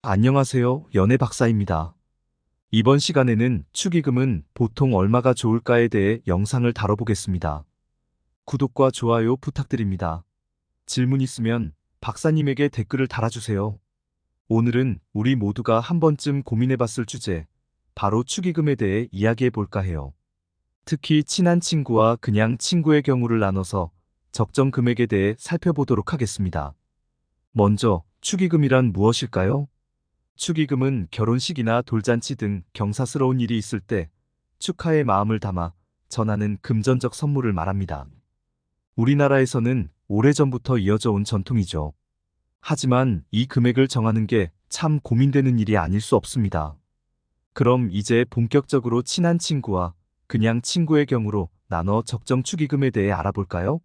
안녕하세요. 연애 박사입니다. 이번 시간에는 축의금은 보통 얼마가 좋을까에 대해 영상을 다뤄보겠습니다. 구독과 좋아요 부탁드립니다. 질문 있으면 박사님에게 댓글을 달아주세요. 오늘은 우리 모두가 한 번쯤 고민해봤을 주제, 바로 축의금에 대해 이야기해볼까 해요. 특히 친한 친구와 그냥 친구의 경우를 나눠서 적정 금액에 대해 살펴보도록 하겠습니다. 먼저, 축의금이란 무엇일까요? 축의금은 결혼식이나 돌잔치 등 경사스러운 일이 있을 때 축하의 마음을 담아 전하는 금전적 선물을 말합니다. 우리나라에서는 오래전부터 이어져 온 전통이죠. 하지만 이 금액을 정하는 게 참 고민되는 일이 아닐 수 없습니다. 그럼 이제 본격적으로 친한 친구와 그냥 친구의 경우로 나눠 적정 축의금에 대해 알아볼까요?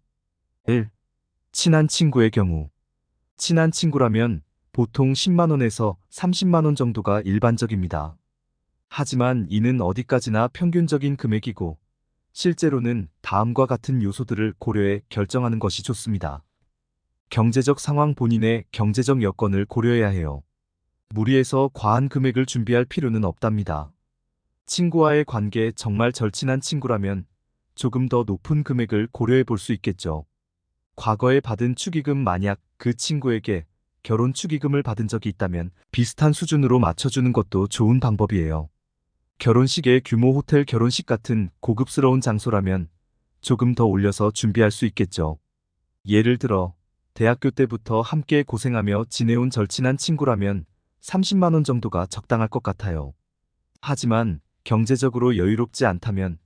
1. 친한 친구의 경우. 친한 친구라면 보통 10만 원에서 30만 원 정도가 일반적입니다. 하지만 이는 어디까지나 평균적인 금액이고 실제로는 다음과 같은 요소들을 고려해 결정하는 것이 좋습니다. 경제적 상황, 본인의 경제적 여건을 고려해야 해요. 무리해서 과한 금액을 준비할 필요는 없답니다. 친구와의 관계, 정말 절친한 친구라면 조금 더 높은 금액을 고려해 볼 수 있겠죠. 과거에 받은 축의금, 만약 그 친구에게 결혼 축의금을 받은 적이 있다면 비슷한 수준으로 맞춰주는 것도 좋은 방법이에요. 결혼식의 규모, 호텔 결혼식 같은 고급스러운 장소라면 조금 더 올려서 준비할 수 있겠죠. 예를 들어 대학교 때부터 함께 고생하며 지내온 절친한 친구라면 30만 원 정도가 적당할 것 같아요. 하지만 경제적으로 여유롭지 않다면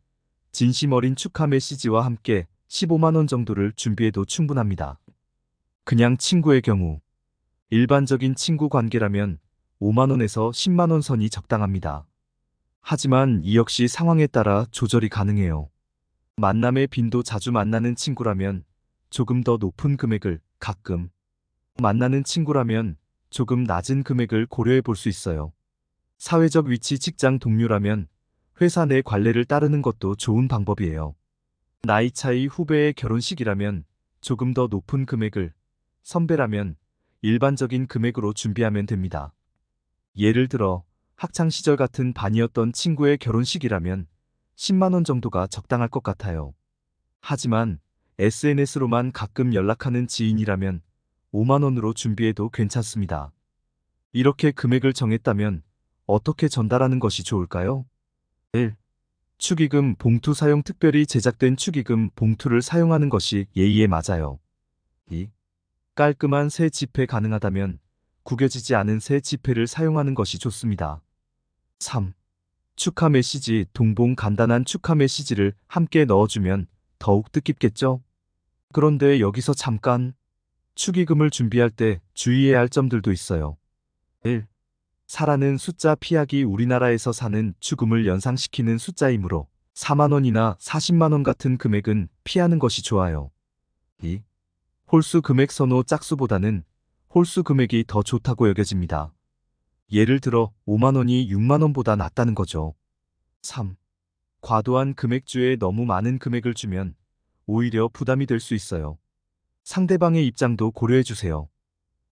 진심 어린 축하 메시지와 함께 15만 원 정도를 준비해도 충분합니다. 그냥 친구의 경우, 일반적인 친구 관계라면 5만 원에서 10만 원 선이 적당합니다. 하지만 이 역시 상황에 따라 조절이 가능해요. 만남의 빈도, 자주 만나는 친구라면 조금 더 높은 금액을, 가끔 만나는 친구라면 조금 낮은 금액을 고려해 볼 수 있어요. 사회적 위치, 직장 동료라면 회사 내 관례를 따르는 것도 좋은 방법이에요. 나이 차이, 후배의 결혼식이라면 조금 더 높은 금액을, 선배라면 일반적인 금액으로 준비하면 됩니다. 예를 들어 학창시절 같은 반이었던 친구의 결혼식이라면 10만 원 정도가 적당할 것 같아요. 하지만 SNS로만 가끔 연락하는 지인이라면 5만 원으로 준비해도 괜찮습니다. 이렇게 금액을 정했다면 어떻게 전달하는 것이 좋을까요? 1. 축의금 봉투 사용. 특별히 제작된 축의금 봉투를 사용하는 것이 예의에 맞아요. 2. 깔끔한 새 지폐, 가능하다면 구겨지지 않은 새 지폐를 사용하는 것이 좋습니다. 3. 축하 메시지, 동봉. 간단한 축하 메시지를 함께 넣어주면 더욱 뜻깊겠죠? 그런데 여기서 잠깐, 축의금을 준비할 때 주의해야 할 점들도 있어요. 1. 사라는 숫자 피하기. 우리나라에서 사는 축음을 연상시키는 숫자이므로 4만 원이나 40만 원 같은 금액은 피하는 것이 좋아요. 2. 홀수 금액 선호. 짝수보다는 홀수 금액이 더 좋다고 여겨집니다. 예를 들어 5만 원이 6만 원보다 낫다는 거죠. 3. 과도한 금액주에 너무 많은 금액을 주면 오히려 부담이 될 수 있어요. 상대방의 입장도 고려해 주세요.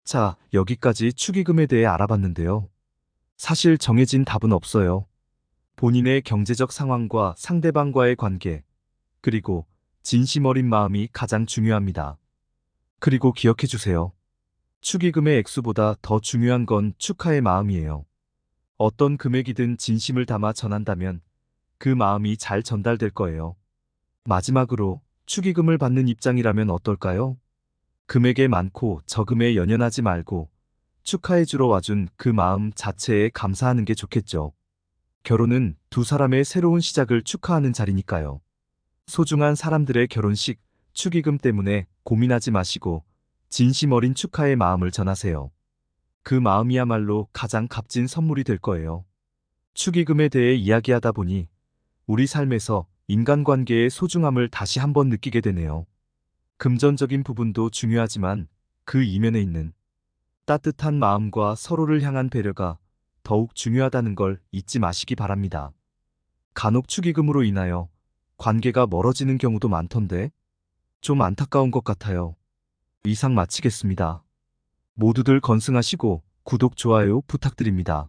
자, 여기까지 축의금에 대해 알아봤는데요. 사실 정해진 답은 없어요. 본인의 경제적 상황과 상대방과의 관계, 그리고 진심 어린 마음이 가장 중요합니다. 그리고 기억해 주세요. 축의금의 액수보다 더 중요한 건 축하의 마음이에요. 어떤 금액이든 진심을 담아 전한다면 그 마음이 잘 전달될 거예요. 마지막으로 축의금을 받는 입장이라면 어떨까요? 금액에 많고 적음에 연연하지 말고 축하해주러 와준 그 마음 자체에 감사하는 게 좋겠죠. 결혼은 두 사람의 새로운 시작을 축하하는 자리니까요. 소중한 사람들의 결혼식, 축의금 때문에 고민하지 마시고 진심 어린 축하의 마음을 전하세요. 그 마음이야말로 가장 값진 선물이 될 거예요. 축의금에 대해 이야기하다 보니 우리 삶에서 인간관계의 소중함을 다시 한번 느끼게 되네요. 금전적인 부분도 중요하지만 그 이면에 있는 따뜻한 마음과 서로를 향한 배려가 더욱 중요하다는 걸 잊지 마시기 바랍니다. 간혹 축의금으로 인하여 관계가 멀어지는 경우도 많던데 좀 안타까운 것 같아요. 이상 마치겠습니다. 모두들 건승하시고 구독, 좋아요 부탁드립니다.